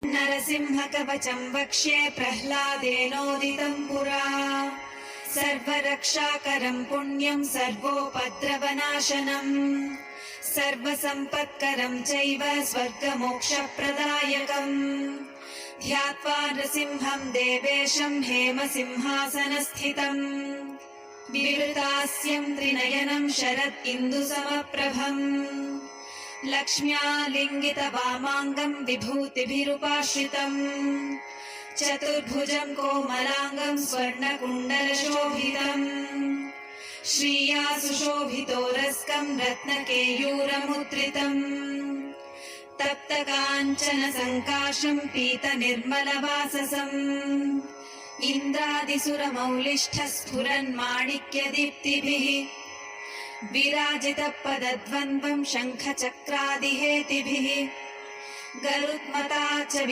नरसिंहकवचं वक्ष्ये प्रह्लादेनोदितं पुरा सर्वरक्षाकरं पुण्यं सर्वोपद्रवनाशनम् सर्वसम्पत्करं चैव स्वर्गमोक्षप्रदायकम् ध्यात्वा नृसिंहं देवेशं हेमसिंहासनस्थितम् विवृतास्यं त्रिनयनं शरद इन्दुसमप्रभम् लक्ष्म्यालिङ्गितवामाङ्गं विभूतिभिरुपाश्रितम् चतुर्भुजं कोमलाङ्गं स्वर्णकुण्डलशोभितम् श्रिया सुशोभितोरस्कं रत्नकेयूरमुद्रितम् तप्तकाञ्चन सङ्काशं पीतनिर्मलवाससम् इन्द्रादिसुरमौलिष्ठः स्फुरन्माणिक्यदीप्तिभिः विराजितपदद्वन्द्वं शङ्खचक्रादिहेतिभिः गरुत्मता च